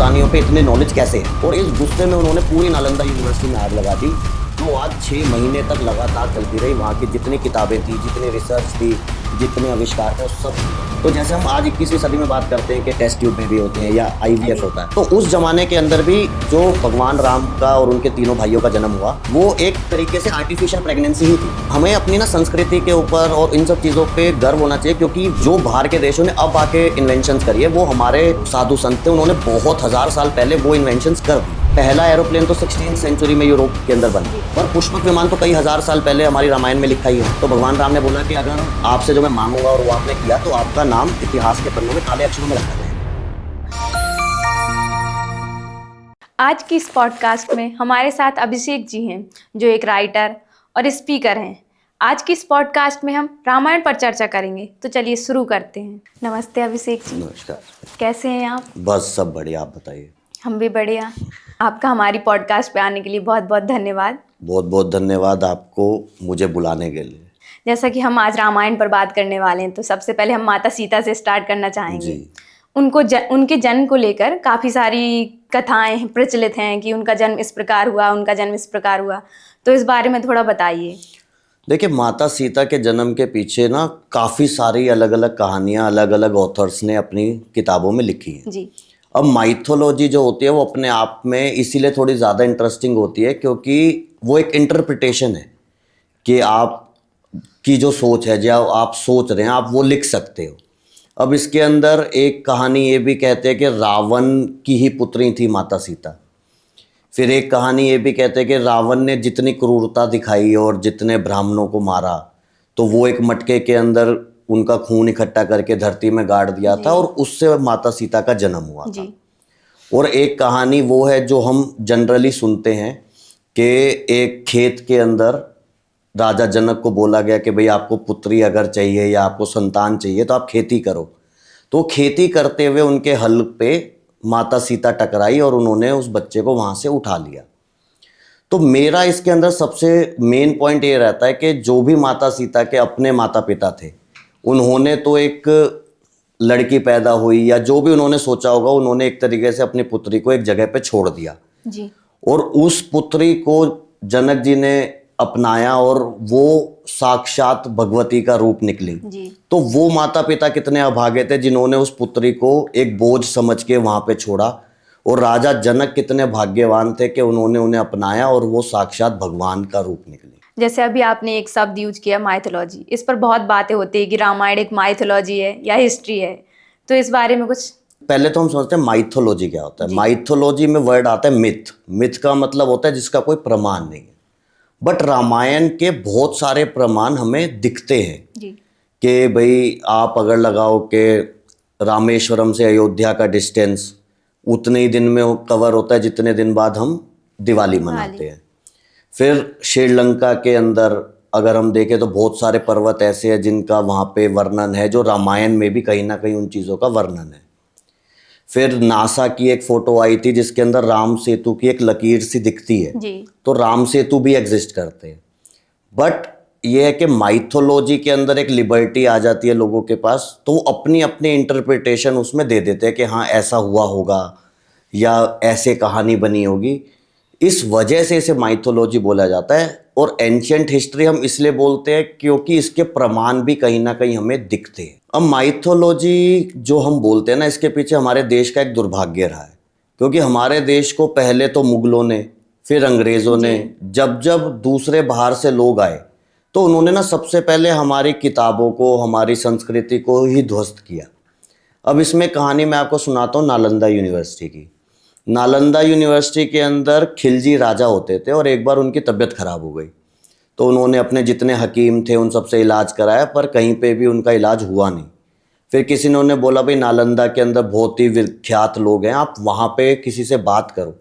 हिंदुस्तानियों पे इतने नॉलेज कैसे है। और इस गुस्से में उन्होंने पूरी नालंदा यूनिवर्सिटी में आग लगा दी, जो आज 6 महीने तक लगातार चलती रही। वहाँ की जितनी किताबें थी, जितनी रिसर्च थी, जितने आविष्कार थे, सब। तो जैसे हम आज 21वीं सदी में बात करते हैं कि टेस्ट ट्यूब बेबी होते हैं या IVF होता है, तो उस जमाने के अंदर भी जो भगवान राम का और उनके तीनों भाइयों का जन्म हुआ, वो एक तरीके से आर्टिफिशियल प्रेगनेंसी ही थी। हमें अपनी ना संस्कृति के ऊपर और इन सब चीज़ों पे गर्व होना चाहिए, क्योंकि जो बाहर के देशों ने अब आके इन्वेंशंस करी है, वो हमारे साधु संत थे, उन्होंने बहुत हजार साल पहले वो इन्वेंशंस कर दी। पहला एरोप्लेन तो 16th सेंचुरी में यूरोप के अंदर बना, और पुष्पक विमान तो कई हजार साल पहले हमारी रामायण में लिखा ही है। तो भगवान राम ने बोला कि अगर आपसे जो मैं मांगूंगा और वो आपने किया, तो आपका नाम इतिहास के पन्नों में काले अक्षरों में रखा जाएगा। आज की इस पॉडकास्ट में हमारे साथ अभिषेक जी हैं, जो एक राइटर और स्पीकर हैं। आज की इस पॉडकास्ट में हम रामायण पर चर्चा करेंगे, तो चलिए शुरू करते हैं। नमस्ते अभिषेक जी। नमस्कार। कैसे हैं आप? बस सब बढ़िया, आप बताइए। हम भी बढ़िया। आपका हमारी पॉडकास्ट पे आने के लिए बहुत बहुत धन्यवाद। बहुत बहुत धन्यवाद आपको मुझे बुलाने के लिए। जैसा कि हम आज रामायण पर बात करने वाले हैं, तो सबसे पहले हम माता सीता से स्टार्ट करना चाहेंगे। जी। उनके जन्म को लेकर काफ़ी सारी कथाएं प्रचलित हैं कि उनका जन्म इस प्रकार हुआ, उनका जन्म इस प्रकार हुआ। तो इस बारे में थोड़ा बताइए। देखिए, माता सीता के जन्म के पीछे ना काफ़ी सारी अलग अलग कहानियाँ अलग अलग ऑथर्स ने अपनी किताबों में लिखी हैं। जी। अब माइथोलॉजी जो होती है वो अपने आप में इसीलिए थोड़ी ज़्यादा इंटरेस्टिंग होती है, क्योंकि वो एक इंटरप्रिटेशन है कि आप की जो सोच है, जो आप सोच रहे हैं, आप वो लिख सकते हो। अब इसके अंदर एक कहानी ये भी कहते हैं कि रावण की ही पुत्री थी माता सीता। फिर एक कहानी ये भी कहते हैं कि रावण ने जितनी क्रूरता दिखाई और जितने ब्राह्मणों को मारा, तो वो एक मटके के अंदर उनका खून इकट्ठा करके धरती में गाड़ दिया था, और उससे माता सीता का जन्म हुआ था। और एक कहानी वो है जो हम जनरली सुनते हैं कि एक खेत के अंदर राजा जनक को बोला गया कि भाई आपको पुत्री अगर चाहिए या आपको संतान चाहिए तो आप खेती करो। तो खेती करते हुए उनके हल पे माता सीता टकराई और उन्होंने उस बच्चे को वहाँ से उठा लिया। तो मेरा इसके अंदर सबसे मेन पॉइंट ये रहता है कि जो भी माता सीता के अपने माता पिता थे, उन्होंने तो एक लड़की पैदा हुई या जो भी उन्होंने सोचा होगा, उन्होंने एक तरीके से अपनी पुत्री को एक जगह पे छोड़ दिया जी। और उस पुत्री को जनक जी ने अपनाया और वो साक्षात भगवती का रूप निकली जी। तो वो माता पिता कितने अभागे थे जिन्होंने उस पुत्री को एक बोझ समझ के वहां पे छोड़ा, और राजा जनक कितने भाग्यवान थे कि उन्होंने उन्हें अपनाया और वो साक्षात भगवान का रूप निकली। जैसे अभी आपने एक शब्द यूज किया माइथोलॉजी, इस पर बहुत बातें होती है कि रामायण एक माइथोलॉजी है या हिस्ट्री है, तो इस बारे में कुछ। पहले तो हम सोचते हैं माइथोलॉजी क्या होता है। माइथोलॉजी में वर्ड आता है मिथ। मिथ का मतलब होता है जिसका कोई प्रमाण नहीं है, बट रामायण के बहुत सारे प्रमाण हमें दिखते हैं जी। कि भाई आप अगर लगाओ कि रामेश्वरम से अयोध्या का डिस्टेंस उतने ही दिन में कवर होता है जितने दिन बाद हम दिवाली मनाते हैं। फिर श्रीलंका के अंदर अगर हम देखें तो बहुत सारे पर्वत ऐसे हैं जिनका वहाँ पे वर्णन है, जो रामायण में भी कहीं ना कहीं उन चीज़ों का वर्णन है। फिर नासा की एक फोटो आई थी जिसके अंदर राम सेतु की एक लकीर सी दिखती है जी। तो राम सेतु भी एग्जिस्ट करते हैं। बट ये है कि माइथोलॉजी के अंदर एक लिबर्टी आ जाती है लोगों के पास, तो वो अपनी अपनी इंटरप्रिटेशन उसमें दे देते हैं कि हाँ ऐसा हुआ होगा या ऐसे कहानी बनी होगी। इस वजह से इसे माइथोलॉजी बोला जाता है। और एंशिएंट हिस्ट्री हम इसलिए बोलते हैं क्योंकि इसके प्रमाण भी कहीं ना कहीं हमें दिखते हैं। अब माइथोलॉजी जो हम बोलते हैं ना, इसके पीछे हमारे देश का एक दुर्भाग्य रहा है, क्योंकि हमारे देश को पहले तो मुगलों ने, फिर अंग्रेज़ों ने, जब जब दूसरे बाहर से लोग आए तो उन्होंने ना सबसे पहले हमारी किताबों को, हमारी संस्कृति को ही ध्वस्त किया। अब इसमें कहानी मैं आपको सुनाता हूँ नालंदा यूनिवर्सिटी की। नालंदा यूनिवर्सिटी के अंदर खिलजी राजा होते थे और एक बार उनकी तबीयत खराब हो गई, तो उन्होंने अपने जितने हकीम थे उन सबसे इलाज कराया, पर कहीं पे भी उनका इलाज हुआ नहीं। फिर किसी ने उन्हें बोला भाई नालंदा के अंदर बहुत ही विख्यात लोग हैं, आप वहाँ पे किसी से बात करो।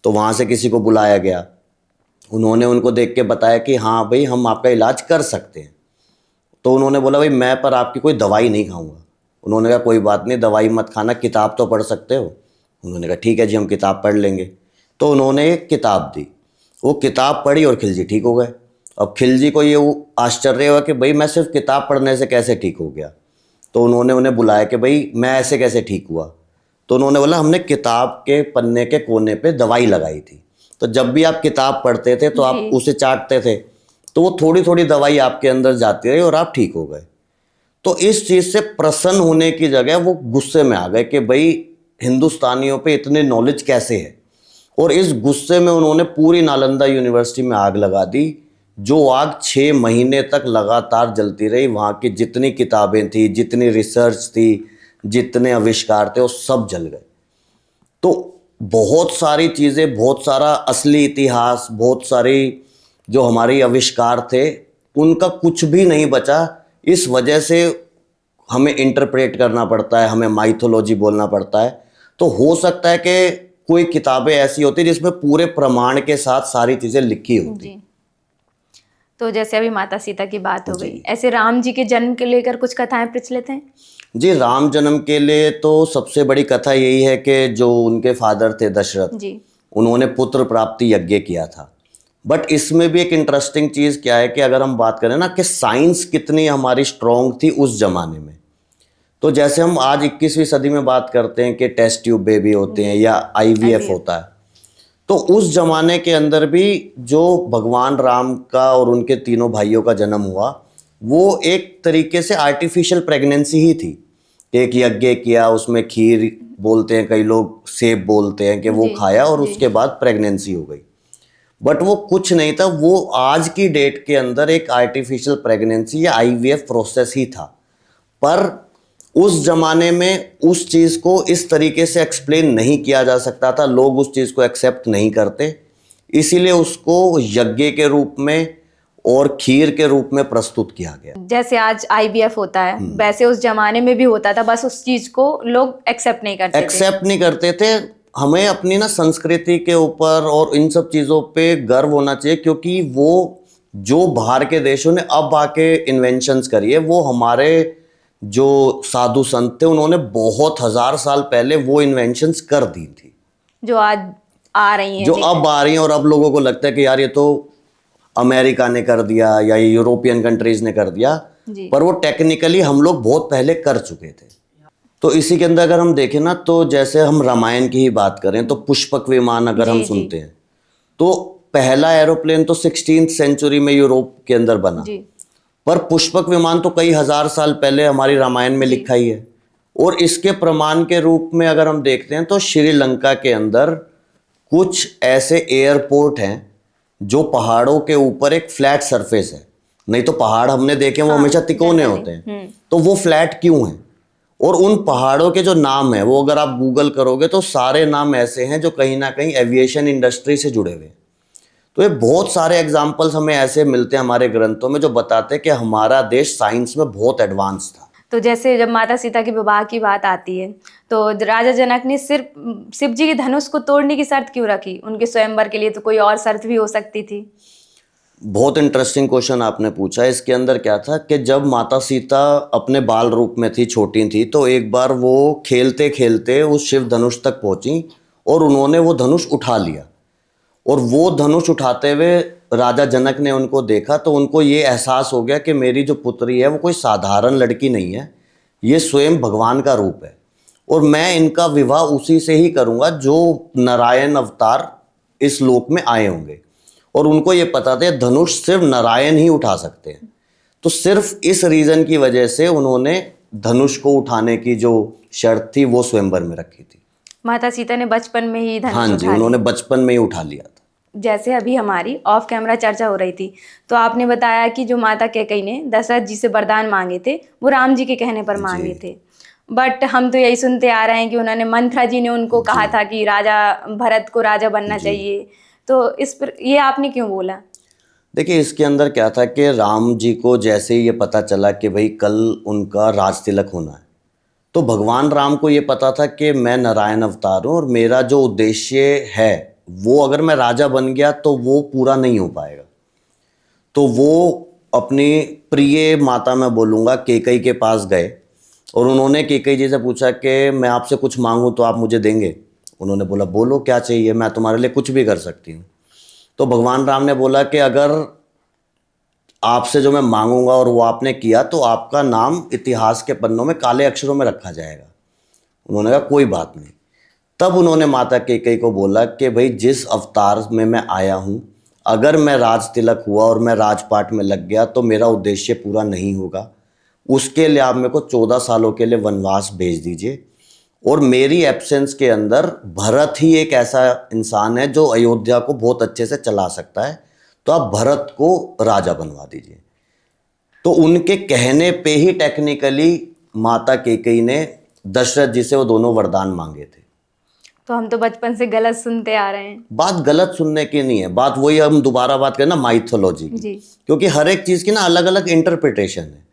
तो वहाँ से किसी को बुलाया गया, उन्होंने उनको देख के बताया कि हाँ भाई हम आपका इलाज कर सकते हैं। तो उन्होंने बोला भाई मैं पर आपकी कोई दवाई नहीं खाऊंगा। उन्होंने कहा कोई बात नहीं, दवाई मत खाना, किताब तो पढ़ सकते हो। उन्होंने कहा ठीक है जी हम किताब पढ़ लेंगे। तो उन्होंने एक किताब दी, वो किताब पढ़ी और खिलजी ठीक हो गए। अब खिलजी को ये आश्चर्य हुआ कि भाई मैं सिर्फ किताब पढ़ने से कैसे ठीक हो गया। तो उन्होंने उन्हें बुलाया कि भाई मैं ऐसे कैसे ठीक हुआ। तो उन्होंने बोला हमने किताब के पन्ने के कोने पे दवाई लगाई थी, तो जब भी आप किताब पढ़ते थे तो आप उसे चाटते थे, तो वो थोड़ी थोड़ी दवाई आपके अंदर जाती रही और आप ठीक हो गए। तो इस चीज़ से प्रसन्न होने की जगह वो गुस्से में आ गए कि भाई हिंदुस्तानियों पे इतने नॉलेज कैसे है, और इस गुस्से में उन्होंने पूरी नालंदा यूनिवर्सिटी में आग लगा दी, जो आग 6 महीने तक लगातार जलती रही। वहाँ की जितनी किताबें थी, जितनी रिसर्च थी, जितने आविष्कार थे, वो सब जल गए। तो बहुत सारी चीज़ें, बहुत सारा असली इतिहास, बहुत सारी जो हमारी आविष्कार थे, उनका कुछ भी नहीं बचा। इस वजह से हमें इंटरप्रेट करना पड़ता है, हमें माइथोलॉजी बोलना पड़ता है। तो हो सकता है कि कोई किताबें ऐसी होती जिसमें पूरे प्रमाण के साथ सारी चीज़ें लिखी होती। जी। तो जैसे अभी माता सीता की बात हो गई, ऐसे राम जी के जन्म के लेकर कुछ कथाएं प्रचलित हैं? जी, राम जन्म के लिए तो सबसे बड़ी कथा यही है कि जो उनके फादर थे दशरथ जी। उन्होंने पुत्र प्राप्ति यज्ञ किया था। बट इसमें भी एक इंटरेस्टिंग चीज़ क्या है कि अगर हम बात करें ना कि साइंस कितनी हमारी स्ट्रॉन्ग थी उस जमाने में, तो जैसे हम आज 21वीं सदी में बात करते हैं कि टेस्ट ट्यूब बेबी होते हैं या आईवीएफ होता है, तो उस जमाने के अंदर भी जो भगवान राम का और उनके तीनों भाइयों का जन्म हुआ, वो एक तरीके से आर्टिफिशियल प्रेगनेंसी ही थी। एक यज्ञ किया, उसमें खीर बोलते हैं कई लोग, सेब बोलते हैं, कि वो खाया और उसके बाद प्रेगनेंसी हो गई। बट वो कुछ नहीं था, वो आज की डेट के अंदर एक आर्टिफिशियल प्रेगनेंसी या आईवीएफ प्रोसेस ही था। पर उस जमाने में उस चीज़ को इस तरीके से एक्सप्लेन नहीं किया जा सकता था, लोग उस चीज़ को एक्सेप्ट नहीं करते, इसीलिए उसको यज्ञ के रूप में और खीर के रूप में प्रस्तुत किया गया। जैसे आज आईवीएफ होता है, वैसे उस जमाने में भी होता था, बस उस चीज को लोग एक्सेप्ट नहीं करते थे। एक्सेप्ट नहीं करते थे। हमें अपनी ना संस्कृति के ऊपर और इन सब चीज़ों पे गर्व होना चाहिए, क्योंकि वो जो बाहर के देशों ने अब आके इन्वेंशंस करी है, वो हमारे जो साधु संत थे उन्होंने बहुत हजार साल पहले वो इन्वेंशंस कर दी थी, जो आज आ रही हैं, जो अब आ रही हैं। और अब लोगों को लगता है कि यार ये तो अमेरिका ने कर दिया या यूरोपियन कंट्रीज ने कर दिया, पर वो टेक्निकली हम लोग बहुत पहले कर चुके थे। तो इसी के अंदर अगर हम देखें ना, तो जैसे हम रामायण की ही बात करें तो पुष्पक विमान अगर हम सुनते हैं, तो पहला एरोप्लेन तो 16th सेंचुरी में यूरोप के अंदर बना, पर पुष्पक विमान तो कई हजार साल पहले हमारी रामायण में लिखा ही है। और इसके प्रमाण के रूप में अगर हम देखते हैं तो श्रीलंका के अंदर कुछ ऐसे एयरपोर्ट हैं जो पहाड़ों के ऊपर एक फ्लैट सरफेस है। नहीं तो पहाड़ हमने देखे वो हमेशा तिकोने होते हैं, तो वो फ्लैट क्यों हैं? और उन पहाड़ों के जो नाम है वो अगर आप गूगल करोगे तो सारे नाम ऐसे हैं जो कहीं ना कहीं एविएशन इंडस्ट्री से जुड़े हुए हैं। तो ये बहुत सारे एग्जाम्पल्स हमें ऐसे मिलते हैं हमारे ग्रंथों में जो बताते हैं कि हमारा देश साइंस में बहुत एडवांस था। तो जैसे जब माता सीता के विवाह की बात आती है, तो राजा जनक ने सिर्फ शिव जी के धनुष को तोड़ने की शर्त क्यों रखी? उनके स्वयंवर के लिए तो कोई और शर्त भी हो सकती थी। बहुत इंटरेस्टिंग क्वेश्चन आपने पूछा। इसके अंदर क्या था कि जब माता सीता अपने बाल रूप में थी, छोटी थी, तो एक बार वो खेलते खेलते उस शिव धनुष तक पहुंची और उन्होंने वो धनुष उठा लिया। और वो धनुष उठाते हुए राजा जनक ने उनको देखा, तो उनको ये एहसास हो गया कि मेरी जो पुत्री है वो कोई साधारण लड़की नहीं है, ये स्वयं भगवान का रूप है, और मैं इनका विवाह उसी से ही करूँगा जो नारायण अवतार इस लोक में आए होंगे। और उनको ये पता था धनुष सिर्फ नारायण ही उठा सकते हैं। तो सिर्फ इस रीज़न की वजह से उन्होंने धनुष को उठाने की जो शर्त थी वो स्वयंवर में रखी थी। माता सीता ने बचपन में ही धनुष हाँ जी, उन्होंने बचपन में ही उठा लिया था। जैसे अभी हमारी ऑफ कैमरा चर्चा हो रही थी, तो आपने बताया कि जो माता कैकेयी ने दशरथ जी से वरदान मांगे थे वो राम जी के कहने पर मांगे थे। बट हम तो यही सुनते आ रहे हैं कि उन्होंने मंथरा जी ने उनको कहा था कि राजा भरत को राजा बनना चाहिए। तो इस पर ये आपने क्यों बोला? देखिए, इसके अंदर क्या था कि राम जी को जैसे ही ये पता चला कि भाई कल उनका राज तिलक होना है, तो भगवान राम को ये पता था कि मैं नारायण अवतार हूँ और मेरा जो उद्देश्य है वो अगर मैं राजा बन गया तो वो पूरा नहीं हो पाएगा। तो वो अपनी प्रिय माता, मैं बोलूँगा, कैकेयी के पास गए और उन्होंने कैकेयी जी से पूछा कि मैं आपसे कुछ मांगूँ तो आप मुझे देंगे? उन्होंने बोला बोलो क्या चाहिए, मैं तुम्हारे लिए कुछ भी कर सकती हूँ। तो भगवान राम ने बोला कि अगर आपसे जो मैं मांगूंगा और वो आपने किया तो आपका नाम इतिहास के पन्नों में काले अक्षरों में रखा जाएगा। उन्होंने कहा कोई बात नहीं। तब उन्होंने माता कैकेयी को बोला कि भाई जिस अवतार में मैं आया हूँ, अगर मैं राज तिलक हुआ और मैं राजपाट में लग गया तो मेरा उद्देश्य पूरा नहीं होगा। उसके लिए आप मेरे को 14 सालों के लिए वनवास भेज दीजिए, और मेरी एब्सेंस के अंदर भरत ही एक ऐसा इंसान है जो अयोध्या को बहुत अच्छे से चला सकता है, तो आप भरत को राजा बनवा दीजिए। तो उनके कहने पे ही टेक्निकली माता कैकेयी ने दशरथ जी से वो दोनों वरदान मांगे थे। तो हम तो बचपन से गलत सुनते आ रहे हैं। बात गलत सुनने की नहीं है, बात वही, हम दोबारा बात करें ना माइथोलॉजी की, जी। क्योंकि हर एक चीज़ की ना अलग अलग इंटरप्रिटेशन है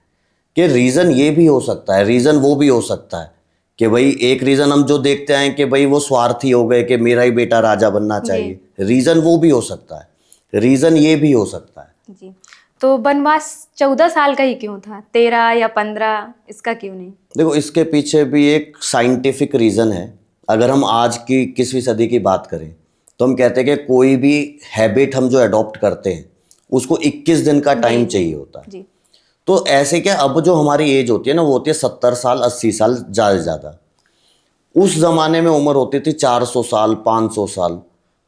कि रीज़न ये भी हो सकता है, रीज़न वो भी हो सकता है कि भाई एक रीज़न हम जो देखते हैं कि भाई वो स्वार्थी हो गए कि मेरा ही बेटा राजा बनना चाहिए, रीज़न वो भी हो सकता है, रीज़न ये भी हो सकता है। जी। तो वनवास 14 साल का ही क्यों था, 13 या 15, इसका क्यों नहीं? देखो, इसके पीछे भी एक साइंटिफिक रीज़न है। अगर हम आज की 21वीं सदी की बात करें तो हम कहते हैं कि कोई भी हैबिट हम जो अडॉप्ट करते हैं उसको 21 दिन का टाइम चाहिए होता है। जी। तो ऐसे क्या, अब जो हमारी एज होती है ना वो होती है 70 साल 80 साल ज़्यादा से ज़्यादा। उस ज़माने में उम्र होती थी 400 साल 500 साल।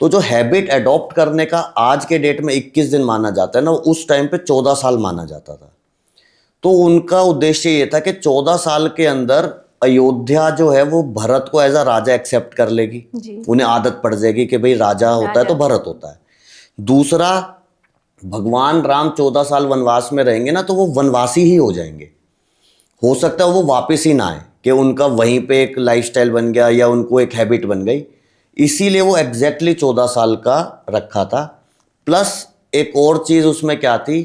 तो जो हैबिट अडॉप्ट करने का आज के डेट में 21 दिन माना जाता है ना, उस टाइम पे 14 साल माना जाता था। तो उनका उद्देश्य ये था कि 14 साल के अंदर अयोध्या जो है वो भरत को एज अ राजा एक्सेप्ट कर लेगी। जी। उन्हें आदत पड़ जाएगी कि भाई राजा होता है तो भरत होता है। दूसरा, भगवान राम 14 साल वनवास में रहेंगे ना तो वो वनवासी ही हो जाएंगे। हो सकता है वो वापस ही ना आए, कि उनका वहीं पे एक लाइफस्टाइल बन गया या उनको एक हैबिट बन गई, इसीलिए वो एग्जैक्टली 14 साल का रखा था। प्लस एक और चीज़ उसमें क्या थी,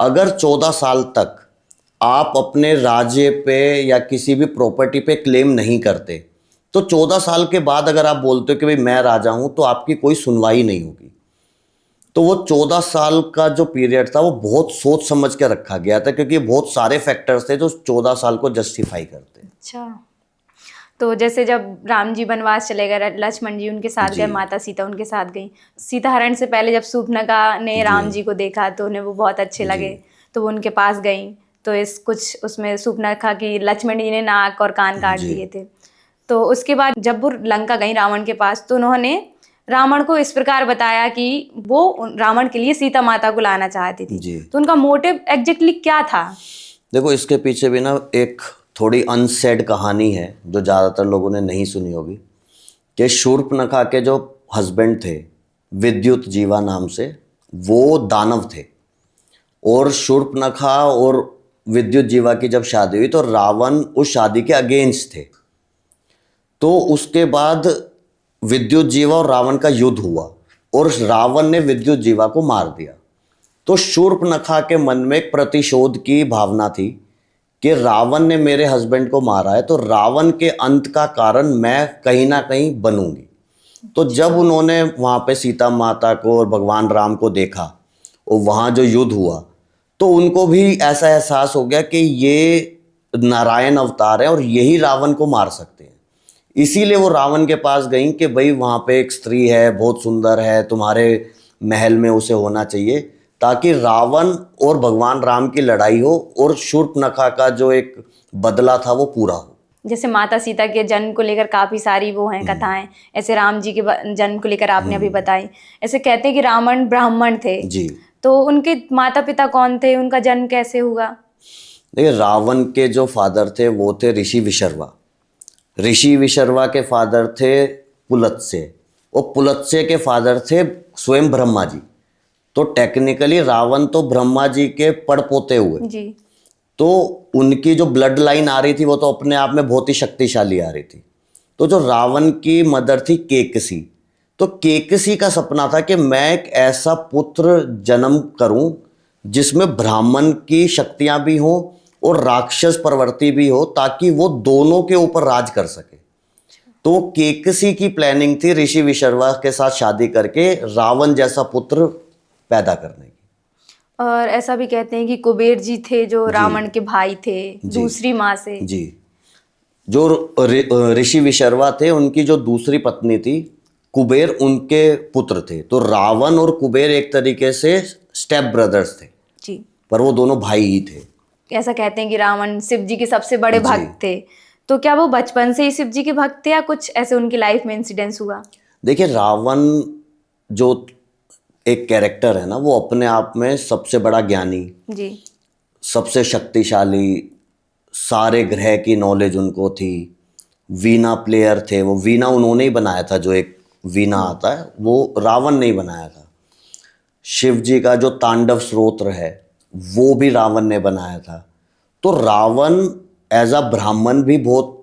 अगर 14 साल तक आप अपने राज्य पे या किसी भी प्रॉपर्टी पे क्लेम नहीं करते तो 14 साल के बाद अगर आप बोलते हो कि भाई मैं राजा हूं, तो आपकी कोई सुनवाई नहीं होगी। तो वो 14 साल का जो पीरियड था वो बहुत सोच समझ के रखा गया था, क्योंकि बहुत सारे फैक्टर्स थे जो 14 साल को जस्टिफाई करते हैं। अच्छा। तो जैसे जब राम जी वनवास चले गए, लक्ष्मण जी उनके साथ जी। गए, माता सीता उनके साथ गई। सीता हरण से पहले जब शूर्पणखा ने राम जी को देखा तो उन्हें वो बहुत अच्छे लगे, तो वो उनके पास गई। तो इस कुछ उसमें शूर्पणखा की लक्ष्मण जी ने नाक और कान काट जी। दिए थे। तो उसके बाद जब वो लंका गई रावण के पास, तो उन्होंने रावण को इस प्रकार बताया कि वो रावण के लिए सीता माता को लाना चाहती थी। जी। तो उनका मोटिव एग्जैक्टली क्या था? देखो, इसके पीछे भी ना एक थोड़ी अनसेड कहानी है जो ज़्यादातर लोगों ने नहीं सुनी होगी, कि शूर्पणखा के जो हस्बैंड थे विद्युत जीवा नाम से, वो दानव थे। और शूर्पणखा और विद्युत जीवा की जब शादी हुई तो रावण उस शादी के अगेंस्ट थे। तो उसके बाद विद्युत जीवा और रावण का युद्ध हुआ और रावण ने विद्युत जीवा को मार दिया। तो शूर्पणखा के मन में एक प्रतिशोध की भावना थी कि रावण ने मेरे हस्बैंड को मारा है, तो रावण के अंत का कारण मैं कहीं ना कहीं बनूंगी। तो जब उन्होंने वहाँ पे सीता माता को और भगवान राम को देखा और वहाँ जो युद्ध हुआ, तो उनको भी ऐसा एहसास हो गया कि ये नारायण अवतार है और यही रावण को मार सकते हैं। इसीलिए वो रावण के पास गई कि भाई वहाँ पे एक स्त्री है, बहुत सुंदर है, तुम्हारे महल में उसे होना चाहिए, ताकि रावण और भगवान राम की लड़ाई हो और शूर्पणखा का जो एक बदला था वो पूरा हो। जैसे माता सीता के जन्म को लेकर काफ़ी सारी वो हैं कथाएं, ऐसे राम जी के जन्म को लेकर आपने अभी बताई। ऐसे कहते हैं कि रावण ब्राह्मण थे, जी। तो उनके माता पिता कौन थे, उनका जन्म कैसे हुआ? देखिए, रावण के जो फादर थे वो थे ऋषि विशर्वा। ऋषि विशर्वा के फादर थे पुलत्स्य, और पुलत्स्य के फादर थे स्वयं ब्रह्मा जी। तो टेक्निकली रावण तो ब्रह्मा जी के पड़पोते हुए, जी। तो उनकी जो ब्लड लाइन आ रही थी वो तो अपने आप में बहुत ही शक्तिशाली आ रही थी। तो जो रावण की मदर थी केकसी, तो केकसी का सपना था कि मैं एक ऐसा पुत्र जन्म करूं जिसमें ब्राह्मण की शक्तियां भी हों और राक्षस प्रवृत्ति भी हो, ताकि वो दोनों के ऊपर राज कर सके। तो केकसी की प्लानिंग थी ऋषि विशर्वा के साथ शादी करके रावण जैसा पुत्र पैदा करने की। और ऐसा भी कहते हैं कि कुबेर जी थे जो रावण के भाई थे दूसरी माँ से। जी। जो ऋषि विशर्वा थे उनकी जो दूसरी पत्नी थी कुबेर, उनके पुत्र थे। तो रावण और कुबेर एक तरीके से स्टेप ब्रदर्स थे जी। पर वो दोनों भाई ही थे। ऐसा कहते हैं कि रावण शिव जी के सबसे बड़े भक्त थे, तो क्या वो बचपन से ही शिव जी के भक्त थे या कुछ ऐसे उनकी लाइफ में इंसिडेंस हुआ? देखिए, रावण जो एक कैरेक्टर है ना, वो अपने आप में सबसे बड़ा ज्ञानी, जी। सबसे शक्तिशाली, सारे ग्रह की नॉलेज उनको थी, वीणा प्लेयर थे। वो वीणा उन्होंने ही बनाया था, जो एक वीणा आता है वो रावण ने ही बनाया था। शिव जी का जो तांडव स्तोत्र है वो भी रावण ने बनाया था। तो रावण एज अ ब्राह्मण भी बहुत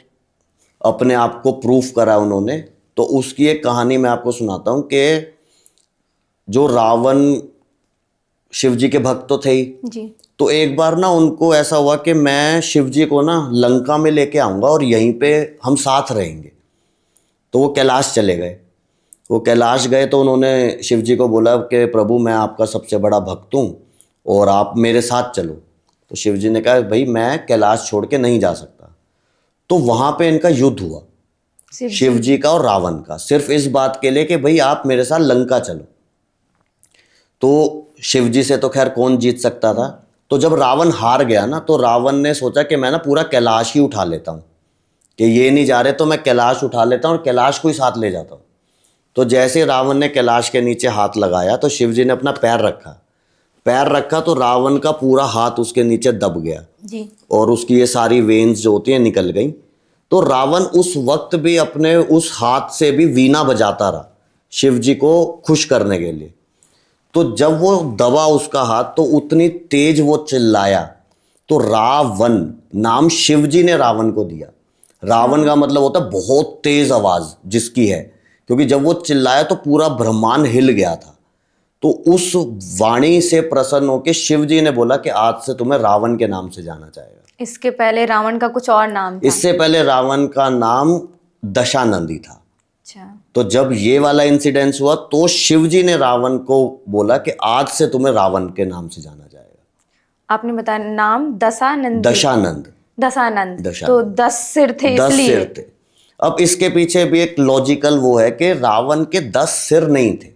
अपने आप को प्रूफ करा उन्होंने। तो उसकी एक कहानी मैं आपको सुनाता हूँ कि जो रावण शिव जी के भक्त तो थे ही, जी। तो एक बार ना उनको ऐसा हुआ कि मैं शिव जी को ना लंका में लेके आऊँगा और यहीं पे हम साथ रहेंगे। तो वो कैलाश चले गए। वो कैलाश गए तो उन्होंने शिव जी को बोला कि प्रभु, मैं आपका सबसे बड़ा भक्त हूँ और आप मेरे साथ चलो। तो शिव जी ने कहा, भाई मैं कैलाश छोड़ के नहीं जा सकता। तो वहाँ पे इनका युद्ध हुआ, शिव जी का और रावण का, सिर्फ इस बात के लिए कि भाई आप मेरे साथ लंका चलो। तो शिव जी से तो खैर कौन जीत सकता था। तो जब रावण हार गया ना, तो रावण ने सोचा कि मैं ना पूरा कैलाश ही उठा लेता हूँ, कि ये नहीं जा रहे तो मैं कैलाश उठा लेता हूँ और कैलाश को ही साथ ले जाता हूँ। तो जैसे रावण ने कैलाश के नीचे हाथ लगाया तो शिव जी ने अपना पैर रखा तो रावण का पूरा हाथ उसके नीचे दब गया जी। और उसकी ये सारी वेन्स जो होती हैं निकल गई। तो रावण उस वक्त भी अपने उस हाथ से भी वीणा बजाता रहा शिव जी को खुश करने के लिए। तो जब वो दबा उसका हाथ तो उतनी तेज वो चिल्लाया, तो रावण नाम शिव जी ने रावण को दिया। रावण का मतलब होता है बहुत तेज आवाज जिसकी है, क्योंकि जब वो चिल्लाया तो पूरा ब्रह्मांड हिल गया था। तो उस वाणी से प्रसन्न होकर शिव जी ने बोला कि आज से तुम्हें रावण के नाम से जाना जाएगा। इसके पहले रावण का कुछ और नाम था? इससे पहले रावण का नाम दशानंदी था। अच्छा। तो जब ये वाला इंसिडेंस हुआ तो शिव जी ने रावण को बोला कि आज से तुम्हें रावण के नाम से जाना जाएगा। आपने बताया नाम दशानंद। दशानंद। दशानंद। दशानंद। तो 10 सिर थे 10 इसलिए। सिर थे। अब इसके पीछे भी एक लॉजिकल वो है कि रावण के 10 सिर नहीं थे,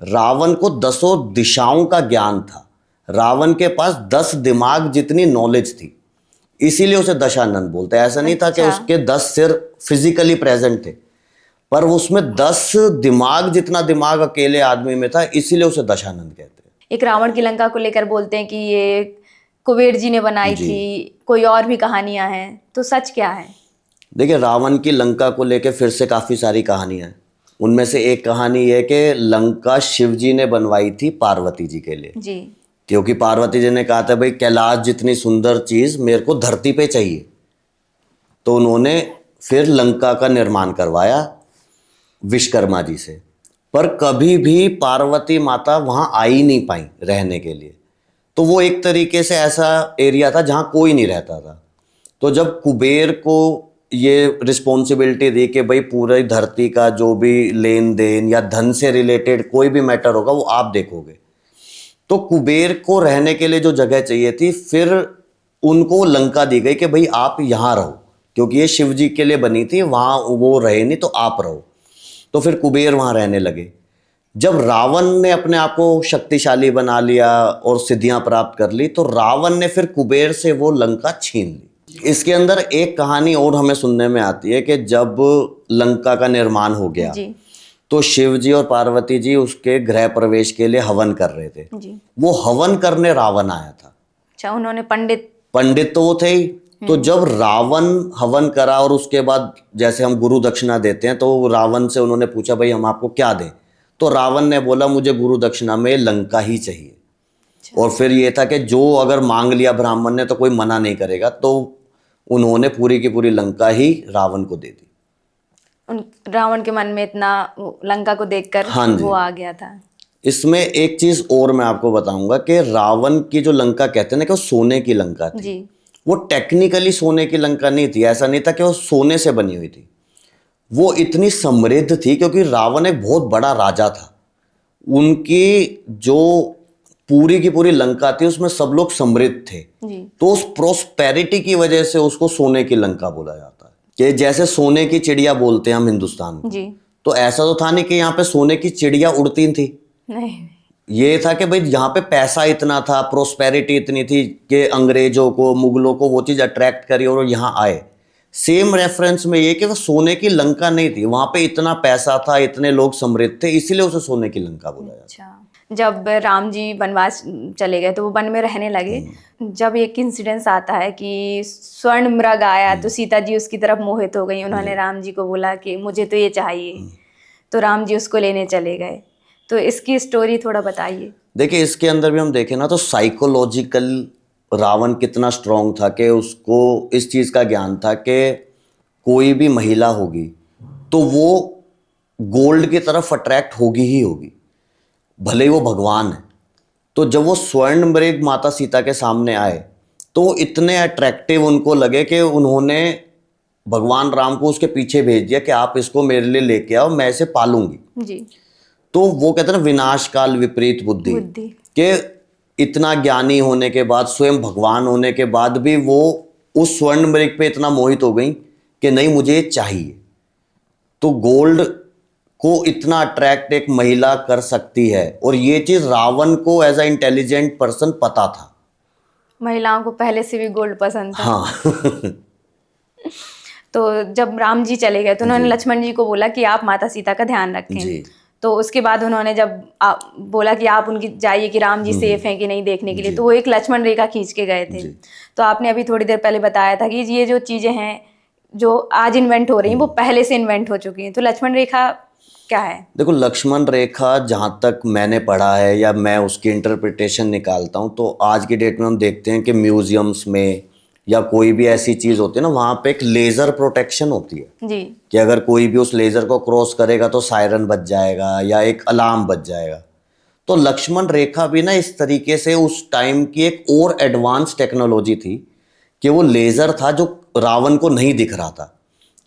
रावण को 10 दिशाओं का ज्ञान था। रावण के पास 10 दिमाग जितनी नॉलेज थी, इसीलिए उसे दशानंद बोलते हैं। ऐसा नहीं था कि अच्छा। उसके 10 सिर फिजिकली प्रेजेंट थे, पर उसमें 10 दिमाग जितना दिमाग अकेले आदमी में था, इसीलिए उसे दशानंद कहते हैं। एक रावण की लंका को लेकर बोलते हैं कि ये कुबेर जी ने बनाई जी। थी, कोई और भी कहानियां हैं, तो सच क्या है? देखिए, रावण की लंका को लेकर फिर से काफ़ी सारी कहानियां हैं। उनमें से एक कहानी ये है कि लंका शिव जी ने बनवाई थी पार्वती जी के लिए, जी। क्योंकि पार्वती जी ने कहा था भाई कैलाश जितनी सुंदर चीज़ मेरे को धरती पे चाहिए। तो उन्होंने फिर लंका का निर्माण करवाया विश्वकर्मा जी से, पर कभी भी पार्वती माता वहाँ आ ही नहीं पाई रहने के लिए। तो वो एक तरीके से ऐसा एरिया था जहाँ कोई नहीं रहता था। तो जब कुबेर को ये रिस्पॉन्सिबिलिटी दी कि भाई पूरी धरती का जो भी लेन देन या धन से रिलेटेड कोई भी मैटर होगा वो आप देखोगे, तो कुबेर को रहने के लिए जो जगह चाहिए थी, फिर उनको लंका दी गई कि भाई आप यहाँ रहो, क्योंकि ये शिव जी के लिए बनी थी, वहाँ वो रहे नहीं तो आप रहो। तो फिर कुबेर वहाँ रहने लगे। जब रावण ने अपने आप को शक्तिशाली बना लिया और सिद्धियां प्राप्त कर ली, तो रावण ने फिर कुबेर से वो लंका छीन ली। इसके अंदर एक कहानी और हमें सुनने में आती है कि जब लंका का निर्माण हो गया जी। तो शिव जी और पार्वती जी उसके गृह प्रवेश के लिए हवन कर रहे थे। जी। वो हवन करने रावण आया था। अच्छा, उन्होंने पंडित तो वो थे ही। तो जब रावण हवन करा और उसके बाद जैसे हम गुरु दक्षिणा देते हैं, तो रावण से उन्होंने पूछा भाई हम आपको क्या दें। तो रावण ने बोला मुझे गुरु दक्षिणा में लंका ही चाहिए। और फिर ये था कि जो अगर मांग लिया ब्राह्मण ने तो कोई मना नहीं करेगा, तो उन्होंने पूरी की पूरी लंका ही रावण को दे दी। रावण के मन में इतना लंका को देखकर हाँ जी। वो आ गया था। इसमें एक चीज और मैं आपको बताऊंगा कि रावण की जो लंका कहते हैं ना कि वो सोने की लंका थी। जी। वो टेक्निकली सोने की लंका नहीं थी। ऐसा नहीं था कि वो सोने से बनी हुई थी। वो इतनी समृद्ध थी क्योंकि रावण एक बहुत बड़ा राजा था। उनकी जो पूरी की पूरी लंका थी उसमें सब लोग समृद्ध थे। जी। तो उस प्रोस्पेरिटी की वजह से उसको सोने की लंका बोला जाता है। कि जैसे सोने की चिड़िया बोलते हैं हम हिंदुस्तान में, जी। तो ऐसा तो था नहीं कि यहाँ पे सोने की चिड़िया उड़ती थी। नहीं। ये था कि भाई यहाँ पे पैसा इतना था, प्रोस्पेरिटी इतनी थी कि अंग्रेजों को, मुगलों को वो चीज़ अट्रैक्ट करी और यहाँ आए। सेम रेफरेंस में ये कि वो सोने की लंका नहीं थी, वहां पे इतना पैसा था, इतने लोग समृद्ध थे, इसीलिए उसे सोने की लंका बोला जाता अच्छा, जब राम जी वनवास चले गए तो वो वन में रहने लगे। जब एक इंसिडेंस आता है कि स्वर्ण मृग आया तो सीता जी उसकी तरफ मोहित हो गई, उन्होंने राम जी को बोला कि मुझे तो ये चाहिए, तो राम जी उसको लेने चले गए। तो इसकी स्टोरी थोड़ा बताइए। देखिए, इसके अंदर भी हम देखें ना तो साइकोलॉजिकल रावण कितना स्ट्रांग था कि उसको इस चीज़ का ज्ञान था कि कोई भी महिला होगी तो वो गोल्ड की तरफ अट्रैक्ट होगी ही होगी, भले ही वो भगवान है। तो जब वो स्वर्ण मृग माता सीता के सामने आए तो इतने अट्रैक्टिव उनको लगे कि उन्होंने भगवान राम को उसके पीछे भेज दिया कि आप इसको मेरे लिए लेके आओ, मैं इसे पालूंगी जी। तो वो कहते हैं ना, विनाश काल विपरीत बुद्धि, कि इतना ज्ञानी होने के बाद, स्वयं भगवान होने के बाद भी वो उस स्वर्ण मृग पे इतना मोहित हो गई कि नहीं मुझे ये चाहिए। तो गोल्ड को इतना अट्रैक्ट एक महिला कर सकती है, और ये चीज रावण को एज अ इंटेलिजेंट पर्सन पता था। महिलाओं को पहले से भी गोल्ड पसंद था। हाँ तो जब राम जी चले गए तो उन्होंने लक्ष्मण जी को बोला कि आप माता सीता का ध्यान रखें। जी। तो उसके बाद उन्होंने जब बोला कि आप उनकी जाइए कि राम जी सेफ हैं कि नहीं देखने के लिए, तो वो एक लक्ष्मण रेखा खींच के गए थे। तो आपने अभी थोड़ी देर पहले बताया था कि ये जो चीजें हैं जो आज इन्वेंट हो रही हैं वो पहले से इन्वेंट हो चुकी हैं। तो लक्ष्मण रेखा क्या है? देखो, लक्ष्मण रेखा जहाँ तक मैंने पढ़ा है या मैं उसकी इंटरप्रिटेशन निकालता हूँ, तो आज की डेट में हम देखते हैं कि म्यूजियम्स में या कोई भी ऐसी चीज़ होती है ना, वहाँ पे एक लेज़र प्रोटेक्शन होती है जी। कि अगर कोई भी उस लेज़र को क्रॉस करेगा तो सायरन बज जाएगा या एक अलार्म बज जाएगा। तो लक्ष्मण रेखा भी ना इस तरीके से उस टाइम की एक और एडवांस टेक्नोलॉजी थी कि वो लेज़र था जो रावण को नहीं दिख रहा था,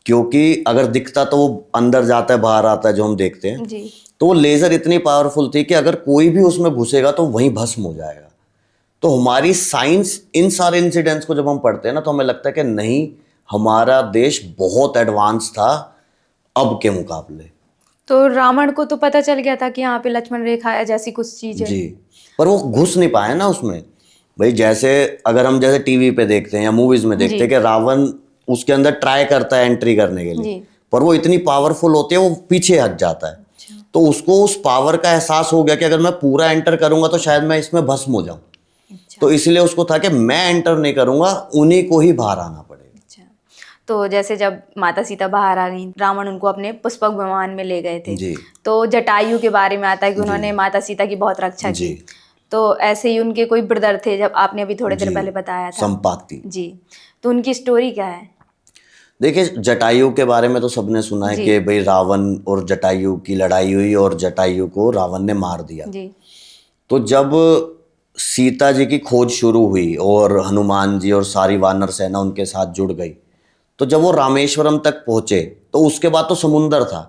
क्योंकि अगर दिखता तो वो अंदर जाता है बाहर आता है जो हम देखते हैं। जी। तो वो लेज़र इतनी पावरफुल थी कि अगर कोई भी उसमें घुसेगा तो वहीं भस्म हो जाएगा। तो हमारी साइंस इन सारे इंसिडेंट्स को जब हम पढ़ते हैं ना तो हमें लगता है कि नहीं, हमारा देश बहुत एडवांस था अब के मुकाबले। तो रावण को तो पता चल गया था कि यहाँ पे लक्ष्मण रेखा है जैसी कुछ चीज है। जी, पर वो घुस नहीं पाए ना उसमें। भाई जैसे अगर हम जैसे टीवी पे देखते हैं या मूवीज में देखते हैं कि रावण उसके अंदर ट्राई करता है एंट्री करने के लिए, पर वो इतनी पावरफुल होती है वो पीछे हट जाता है। तो उसको उस पावर का एहसास हो गया कि अगर मैं पूरा एंटर करूंगा तो शायद मैं इसमें भस्म हो जाऊं। तो इसलिए उसको था कि मैं एंटर नहीं करूंगा, उन्हीं को ही बाहर आना पड़ेगा। तो जैसे जब माता सीता बाहर आ गई, रावण उनको अपने पुष्पक विमान में ले गए थे। जी। तो जटायु के बारे में आता है कि उन्होंने माता सीता की बहुत रक्षा की। तो ऐसे ही उनके कोई ब्रदर थे, जब आपने अभी थोड़ी देर पहले बताया था, संपाति जी। तो उनकी स्टोरी क्या है? देखिए, जटायु के बारे में तो सबने सुना है कि भाई रावण और जटायु की लड़ाई हुई और जटायु को रावण ने मार दिया। जी। तो जब सीता जी की खोज शुरू हुई और हनुमान जी और सारी वानर सेना उनके साथ जुड़ गई, तो जब वो रामेश्वरम तक पहुंचे तो उसके बाद तो समुंदर था।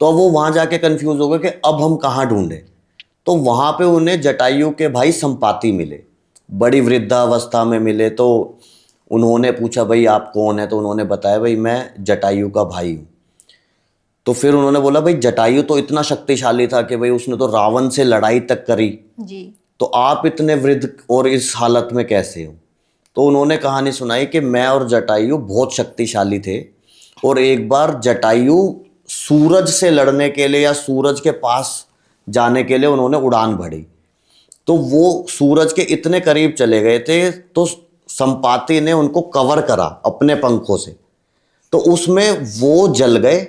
तो वो वहां जाके कंफ्यूज हो गए कि अब हम कहाँ ढूंढे। तो वहां पे उन्हें जटायु के भाई संपाति मिले, बड़ी वृद्धावस्था में मिले। तो उन्होंने पूछा भाई आप कौन है? तो उन्होंने बताया भाई मैं जटायु का भाई हूँ। तो फिर उन्होंने बोला भाई जटायु तो इतना शक्तिशाली था कि भाई उसने तो रावण से लड़ाई तक करी, तो आप इतने वृद्ध और इस हालत में कैसे हो? तो उन्होंने कहानी सुनाई कि मैं और जटायु बहुत शक्तिशाली थे और एक बार जटायु सूरज से लड़ने के लिए या सूरज के पास जाने के लिए उन्होंने उड़ान भरी। तो वो सूरज के इतने करीब चले गए थे तो संपाति ने उनको कवर करा अपने पंखों से, तो उसमें वो जल गए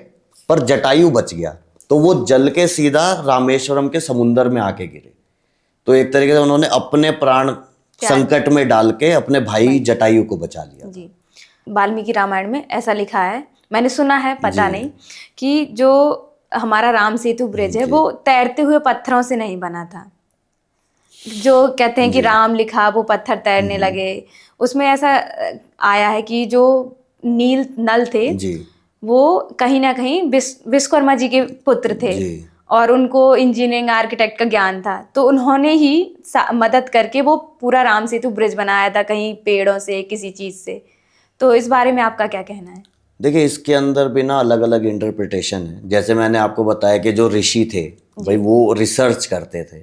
पर जटायु बच गया। तो वो जल के सीधा रामेश्वरम के समुंदर में आके गिरे। तो एक तरीके से उन्होंने अपने प्राण संकट में डाल के अपने भाई जटायु को बचा लिया। जी। वाल्मीकि रामायण में ऐसा लिखा है, मैंने सुना है, पता नहीं, कि जो हमारा राम सेतु ब्रिज है वो तैरते हुए पत्थरों से नहीं बना था। जो कहते हैं कि राम लिखा वो पत्थर तैरने लगे, उसमें ऐसा आया है कि जो नील नल थे वो कहीं ना कहीं विश्वकर्मा जी के पुत्र थे और उनको इंजीनियरिंग आर्किटेक्ट का ज्ञान था। तो उन्होंने ही मदद करके वो पूरा राम सेतु ब्रिज बनाया था, कहीं पेड़ों से, किसी चीज़ से। तो इस बारे में आपका क्या कहना है? देखिए, इसके अंदर भी ना अलग अलग इंटरप्रिटेशन है। जैसे मैंने आपको बताया कि जो ऋषि थे भाई वो रिसर्च करते थे,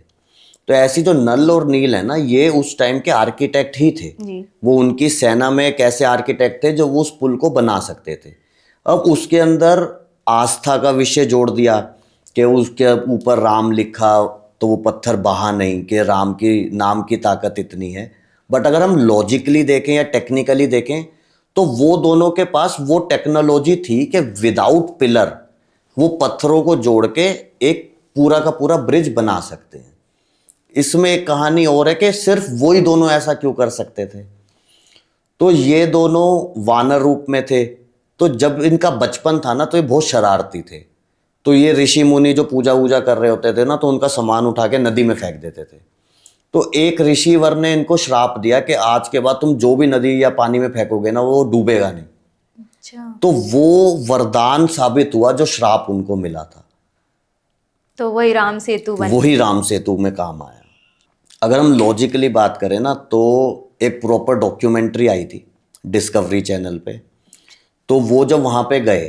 तो ऐसी जो नल और नील है ना, ये उस टाइम के आर्किटेक्ट ही थे। जी। वो उनकी सेना में एक ऐसे आर्किटेक्ट थे जो वो उस पुल को बना सकते थे। अब उसके अंदर आस्था का विषय जोड़ दिया कि उसके ऊपर राम लिखा तो वो पत्थर बहा नहीं, कि राम की नाम की ताकत इतनी है। बट अगर हम लॉजिकली देखें या टेक्निकली देखें तो वो दोनों के पास वो टेक्नोलॉजी थी कि विदाउट पिलर वो पत्थरों को जोड़ के एक पूरा का पूरा ब्रिज बना सकते हैं। इसमें एक कहानी और है कि सिर्फ वो ही दोनों ऐसा क्यों कर सकते थे। तो ये दोनों वानर रूप में थे, तो जब इनका बचपन था ना तो ये बहुत शरारती थे। तो ये ऋषि मुनि जो पूजा वूजा कर रहे होते थे ना, तो उनका सामान उठा के नदी में फेंक देते थे। तो एक ऋषिवर ने इनको श्राप दिया कि आज के बाद तुम जो भी नदी या पानी में फेंकोगे ना वो डूबेगा नहीं। अच्छा। तो वो वरदान साबित हुआ जो श्राप उनको मिला था, तो वही राम सेतु बन वही राम सेतु में काम आया। अगर हम लॉजिकली बात करें ना तो एक प्रॉपर डॉक्यूमेंट्री आई थी डिस्कवरी चैनल पे। तो वो जब वहाँ पे गए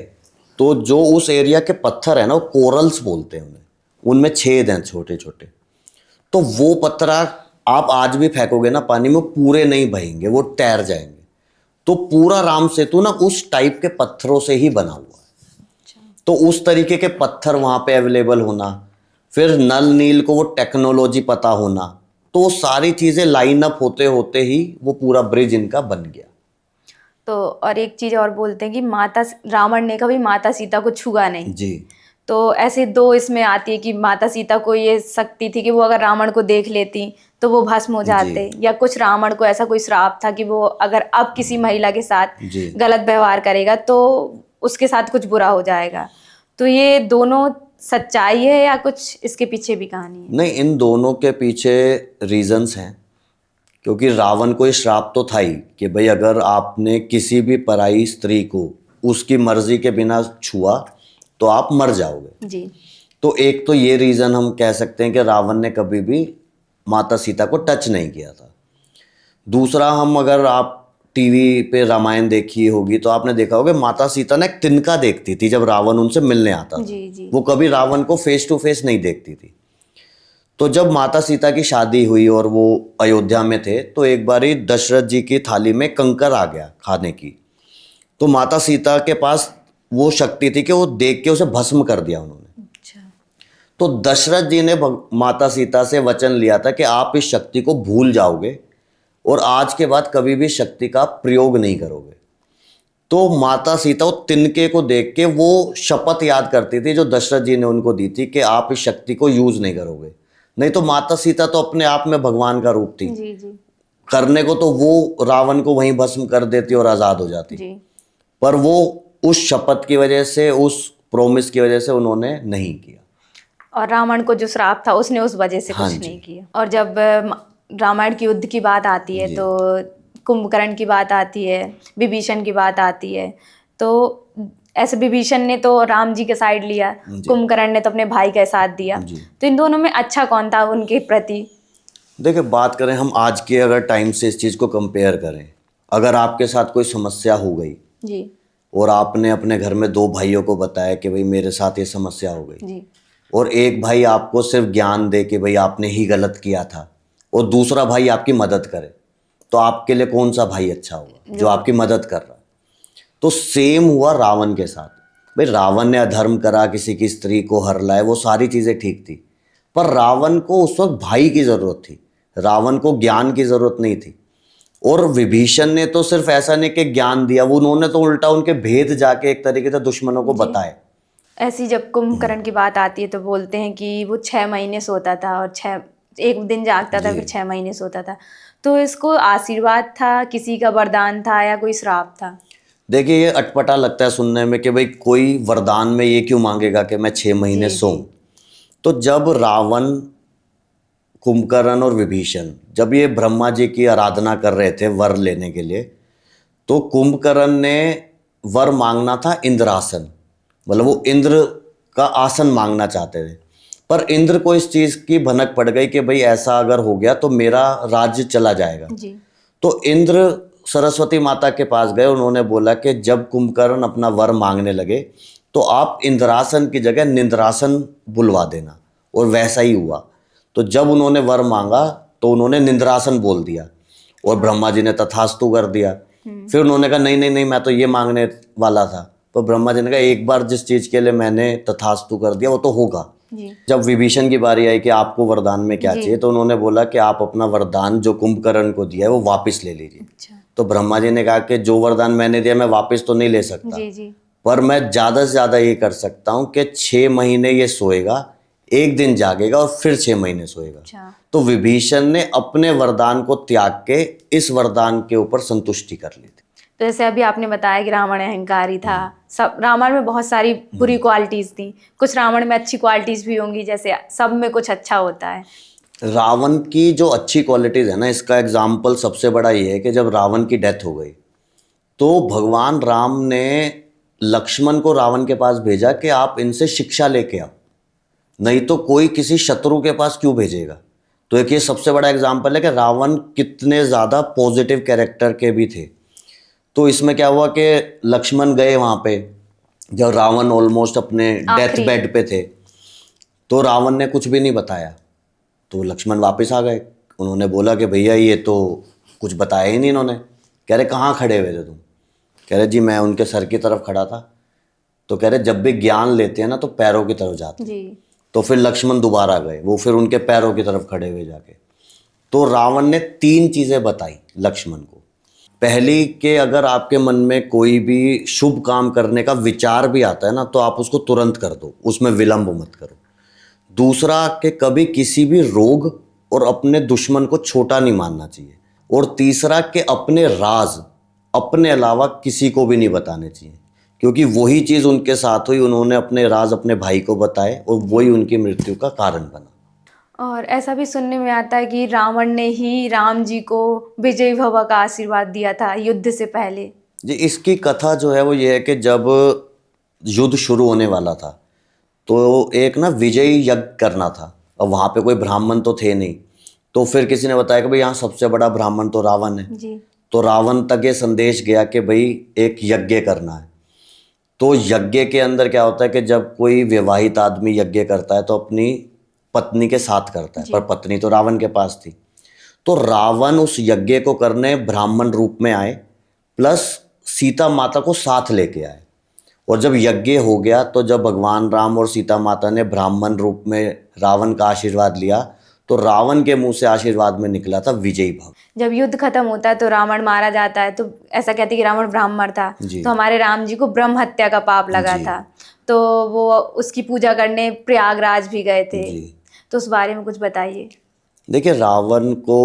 तो जो उस एरिया के पत्थर है ना, वो कोरल्स बोलते हैं उन्हें, उनमें छेद हैं छोटे छोटे। तो वो पत्थर आप आज भी फेंकोगे ना पानी में, पूरे नहीं बहेंगे, वो तैर जाएंगे। तो पूरा राम सेतु ना उस टाइप के पत्थरों से ही बना हुआ है। तो उस तरीके के पत्थर वहाँ पे अवेलेबल होना, फिर नल नील को वो टेक्नोलॉजी पता होना, तो वो सारी चीज़ें लाइन अप होते होते ही वो पूरा ब्रिज इनका बन गया। तो और एक चीज और बोलते हैं कि माता रावण ने कभी माता सीता को छुआ नहीं। जी। तो ऐसे दो इसमें आती है कि माता सीता को ये शक्ति थी कि वो अगर रावण को देख लेती तो वो भस्म हो जाते, या कुछ रावण को ऐसा कोई श्राप था कि वो अगर अब किसी महिला के साथ जी। गलत व्यवहार करेगा तो उसके साथ कुछ बुरा हो जाएगा। तो ये दोनों सच्चाई है या कुछ इसके पीछे भी कहानी है? नहीं, इन दोनों के पीछे रीजंस हैं। क्योंकि रावण को ये श्राप तो था ही कि भाई अगर आपने किसी भी पराई स्त्री को उसकी मर्जी के बिना छुआ तो आप मर जाओगे। जी। तो एक तो ये रीज़न हम कह सकते हैं कि रावण ने कभी भी माता सीता को टच नहीं किया था। दूसरा, हम अगर आप टीवी पे रामायण देखी होगी तो आपने देखा होगा माता सीता ने एक तिनका देखती थी जब रावण उनसे मिलने आता था। जी जी। वो कभी रावण को फेस टू फेस नहीं देखती थी। तो जब माता सीता की शादी हुई और वो अयोध्या में थे तो एक बारी दशरथ जी की थाली में कंकर आ गया खाने की। तो माता सीता के पास वो शक्ति थी कि वो देख के उसे भस्म कर दिया उन्होंने। अच्छा। तो दशरथ जी ने माता सीता से वचन लिया था कि आप इस शक्ति को भूल जाओगे और आज के बाद कभी भी शक्ति का प्रयोग नहीं करोगे। तो माता सीता वो तिनके को देख के वो शपथ याद करती थी जो दशरथ जी ने उनको दी थी कि आप इस शक्ति को यूज नहीं करोगे। नहीं तो माता सीता तो अपने आप में भगवान का रूप थी। जी जी। करने को तो वो रावण को वहीं भस्म कर देती और आज़ाद हो जाती। जी। पर वो उस शपथ की वजह से, उस प्रोमिस की वजह से उन्होंने नहीं किया। और रावण को जो श्राप था उसने उस वजह से हाँ कुछ जी। नहीं किया। और जब रामायण की युद्ध की बात आती है जी। तो कुंभकर्ण की बात आती है, विभीषण की बात आती है। तो ऐसे विभीषण ने तो राम जी के साइड लिया, जी। कुंभकर्ण ने तो अपने भाई का साथ दिया। जी। तो इन दोनों में अच्छा कौन था उनके प्रति? देखिए, बात करें हम आज के अगर टाइम से इस चीज़ को कंपेयर करें, अगर आपके साथ कोई समस्या हो गई जी और आपने अपने घर में दो भाइयों को बताया कि भाई मेरे साथ ये समस्या हो गई, जी। और एक भाई आपको सिर्फ ज्ञान दे कि भाई आपने ही गलत किया था और दूसरा भाई आपकी मदद करे, तो आपके लिए कौन सा भाई अच्छा होगा? जो आपकी मदद कर रहा है। तो सेम हुआ रावण के साथ। भाई रावण ने अधर्म करा, किसी की स्त्री को हर लाए, वो सारी चीज़ें ठीक थी, पर रावण को उस वक्त भाई की ज़रूरत थी, रावण को ज्ञान की ज़रूरत नहीं थी। और विभीषण ने तो सिर्फ ऐसा नहीं कि ज्ञान दिया, वो उन्होंने तो उल्टा उनके भेद जाके एक तरीके से दुश्मनों को बताए। ऐसी जब कुंभकर्ण की बात आती है तो बोलते हैं कि वो 6 महीने सोता था और 1 दिन जागता था, जी। फिर 6 महीने सोता था। तो इसको आशीर्वाद था, किसी का वरदान था, या कोई श्राप था? देखिए, ये अटपटा लगता है सुनने में कि भाई कोई वरदान में ये क्यों मांगेगा कि मैं 6 महीने जी, सोऊं। तो जब रावण, कुंभकर्ण और विभीषण जब ये ब्रह्मा जी की आराधना कर रहे थे वर लेने के लिए, तो कुंभकर्ण ने वर मांगना था इंद्रासन, मतलब वो इंद्र का आसन मांगना चाहते थे। पर इंद्र को इस चीज़ की भनक पड़ गई कि भाई ऐसा अगर हो गया तो मेरा राज्य चला जाएगा। जी। तो इंद्र सरस्वती माता के पास गए, उन्होंने बोला कि जब कुंभकर्ण अपना वर मांगने लगे तो आप इंद्रासन की जगह निंद्रासन बुलवा देना, और वैसा ही हुआ। तो तो जब उन्होंने वर मांगा तो उन्होंने निंद्रासन बोल दिया और ब्रह्मा जी ने तथास्तु कर दिया। फिर उन्होंने कहा नहीं नहीं नहीं, मैं तो ये मांगने वाला था। तो ब्रह्मा जी ने कहा एक बार जिस चीज के लिए मैंने तथास्तु कर दिया वो तो होगा। जी। जब विभीषण की बारी आई कि आपको वरदान में क्या जी। चाहिए, तो उन्होंने बोला कि आप अपना वरदान जो कुंभकर्ण को दिया है वो वापस ले लीजिए। अच्छा। तो ब्रह्मा जी ने कहा कि जो वरदान मैंने दिया मैं वापस तो नहीं ले सकता, जी जी। पर मैं ज्यादा से ज्यादा ये कर सकता हूँ कि 6 महीने ये सोएगा, एक दिन जागेगा और फिर 6 महीने सोएगा। अच्छा। तो विभीषण ने अपने वरदान को त्याग के इस वरदान के ऊपर संतुष्टि कर ली थी। तो जैसे अभी आपने बताया कि रावण अहंकारी था, सब रावण में बहुत सारी बुरी क्वालिटीज थी, कुछ रावण में अच्छी क्वालिटीज भी होंगी, जैसे सब में कुछ अच्छा होता है। रावण की जो अच्छी क्वालिटीज है ना, इसका एग्जाम्पल सबसे बड़ा ये है कि जब रावण की डेथ हो गई तो भगवान राम ने लक्ष्मण को रावण के पास भेजा कि आप इनसे शिक्षा लेके आओ, नहीं तो कोई किसी शत्रु के पास क्यों भेजेगा। तो एक ये सबसे बड़ा एग्जाम्पल है कि रावण कितने ज़्यादा पॉजिटिव कैरेक्टर के भी थे। तो इसमें क्या हुआ कि लक्ष्मण गए वहाँ पे जब रावण ऑलमोस्ट अपने डेथ बेड पे थे, तो रावण ने कुछ भी नहीं बताया। तो लक्ष्मण वापस आ गए, उन्होंने बोला कि भैया ये तो कुछ बताया ही नहीं इन्होंने। कह रहे कहाँ खड़े हुए थे तुम? कह रहे जी मैं उनके सर की तरफ खड़ा था। तो कह रहे जब भी ज्ञान लेते हैं ना तो पैरों की तरफ जाते हैं। जी। तो फिर लक्ष्मण दोबारा गए, वो फिर उनके पैरों की तरफ खड़े हुए जाके। तो रावण ने 3 चीज़ें बताई लक्ष्मण को। पहली कि अगर आपके मन में कोई भी शुभ काम करने का विचार भी आता है ना तो आप उसको तुरंत कर दो, उसमें विलंब मत करो। दूसरा कि कभी किसी भी रोग और अपने दुश्मन को छोटा नहीं मानना चाहिए। और तीसरा कि अपने राज अपने अलावा किसी को भी नहीं बताने चाहिए, क्योंकि वही चीज़ उनके साथ हुई, उन्होंने अपने राज अपने भाई को बताए और वही उनकी मृत्यु का कारण बना। और ऐसा भी सुनने में आता है कि रावण ने ही राम जी को विजयी भव का आशीर्वाद दिया था युद्ध से पहले। जी इसकी कथा जो है वो ये है कि जब युद्ध शुरू होने वाला था तो एक ना विजयी यज्ञ करना था, और वहाँ पे कोई ब्राह्मण तो थे नहीं। तो फिर किसी ने बताया कि भाई यहाँ सबसे बड़ा ब्राह्मण तो रावण है। जी। तो रावण तक ये संदेश गया कि भाई एक यज्ञ करना है। तो यज्ञ के अंदर क्या होता है कि जब कोई विवाहित आदमी यज्ञ करता है तो अपनी पत्नी के साथ करता है, पर पत्नी तो रावण के पास थी। तो रावण उस यज्ञ को करने ब्राह्मण रूप में आए, प्लस सीता माता को साथ लेके आए। और जब यज्ञ हो गया तो जब भगवान राम और सीता माता ने ब्राह्मण रूप में रावण का आशीर्वाद लिया तो रावण के मुंह से आशीर्वाद में निकला था विजयी भव। जब युद्ध खत्म होता है तो रावण मारा जाता है, तो ऐसा कहते हैं कि रावण ब्राह्मण था, तो हमारे राम जी को ब्रह्म हत्या का पाप लगा था, तो वो उसकी पूजा करने प्रयागराज भी गए थे। तो उस बारे में कुछ बताइए। देखिए रावण को,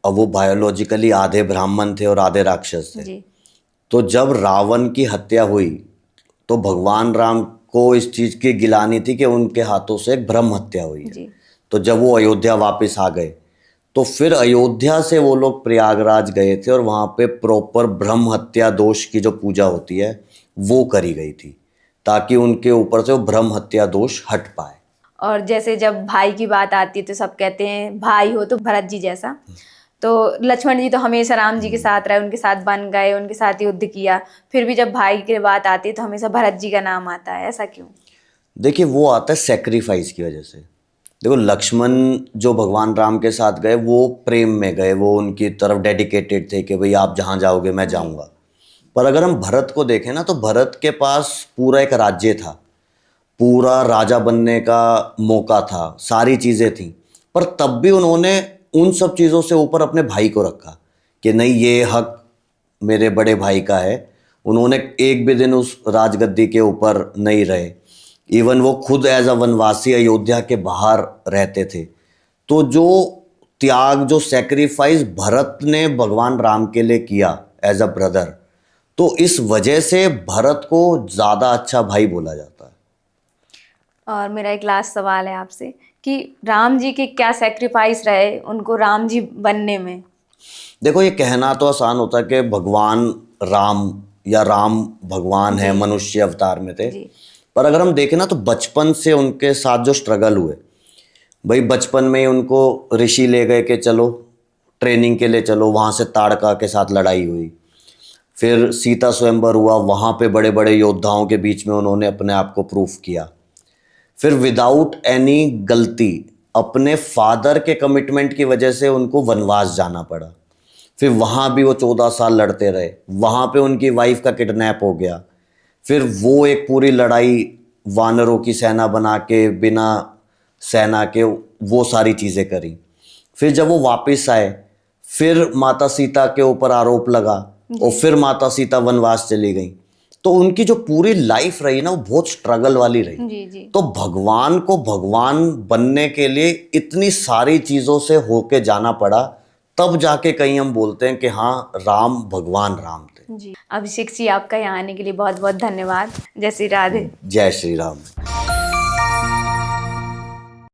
अब वो बायोलॉजिकली आधे ब्राह्मण थे और आधे राक्षस थे। जी। तो जब रावण की हत्या हुई तो भगवान राम को इस चीज़ की गिलानी थी कि उनके हाथों से एक ब्रह्म हत्या हुई है। जी। तो जब वो अयोध्या वापस आ गए तो फिर अयोध्या से वो लोग प्रयागराज गए थे और वहाँ पे प्रॉपर ब्रह्म हत्या दोष की जो पूजा होती है वो करी गई थी, ताकि उनके ऊपर से वो ब्रह्म हत्या दोष हट पाए। और जैसे जब भाई की बात आती है तो सब कहते हैं भाई हो तो भरत जी जैसा, तो लक्ष्मण जी तो हमेशा राम जी के साथ रहे, उनके साथ बन गए, उनके साथ युद्ध किया, फिर भी जब भाई की बात आती है तो हमेशा भरत जी का नाम आता है, ऐसा क्यों? देखिए वो आता है सेक्रीफाइस की वजह से। देखो लक्ष्मण जो भगवान राम के साथ गए वो प्रेम में गए, वो उनकी तरफ डेडिकेटेड थे कि भाई आप जहाँ जाओगे मैं जाऊँगा। पर अगर हम भरत को देखें ना तो भरत के पास पूरा एक राज्य था, पूरा राजा बनने का मौका था, सारी चीज़ें थी, पर तब भी उन्होंने उन सब चीज़ों से ऊपर अपने भाई को रखा कि नहीं ये हक मेरे बड़े भाई का है। उन्होंने एक भी दिन उस राजगद्दी के ऊपर नहीं रहे। इवन वो खुद एज अ वनवासी अयोध्या के बाहर रहते थे। तो जो त्याग, जो सेक्रीफाइस भरत ने भगवान राम के लिए किया एज अ ब्रदर, तो इस वजह से भरत को ज़्यादा अच्छा भाई बोला जाता है। और मेरा एक लास्ट सवाल है आपसे कि राम जी के क्या सेक्रीफाइस रहे उनको राम जी बनने में? देखो ये कहना तो आसान होता है कि भगवान राम या राम भगवान है, मनुष्य अवतार में थे। पर अगर हम देखें ना तो बचपन से उनके साथ जो स्ट्रगल हुए, भाई बचपन में ही उनको ऋषि ले गए कि चलो ट्रेनिंग के लिए चलो, वहाँ से ताड़का के साथ लड़ाई हुई, फिर सीता स्वयंवर हुआ, वहाँ पे बड़े बड़े योद्धाओं के बीच में उन्होंने अपने आप को प्रूफ किया, फिर विदाउट एनी गलती अपने फादर के कमिटमेंट की वजह से उनको वनवास जाना पड़ा। फिर वहाँ भी वो 14 साल लड़ते रहे, वहाँ पे उनकी वाइफ का किडनैप हो गया। फिर वो एक पूरी लड़ाई वानरों की सेना बना के, बिना सेना के, वो सारी चीज़ें करी। फिर जब वो वापस आए, फिर माता सीता के ऊपर आरोप लगा और फिर माता सीता वनवास चली गई। तो उनकी जो पूरी लाइफ रही ना, वो बहुत स्ट्रगल वाली रही। जी जी। तो भगवान को भगवान बनने के लिए इतनी सारी चीज़ों से होके जाना पड़ा, तब जाके कहीं हम बोलते हैं कि हाँ, राम भगवान राम थे। जी, अभिषेक जी आपका यहाँ आने के लिए बहुत बहुत धन्यवाद। जय श्री राधे। जय श्री राम।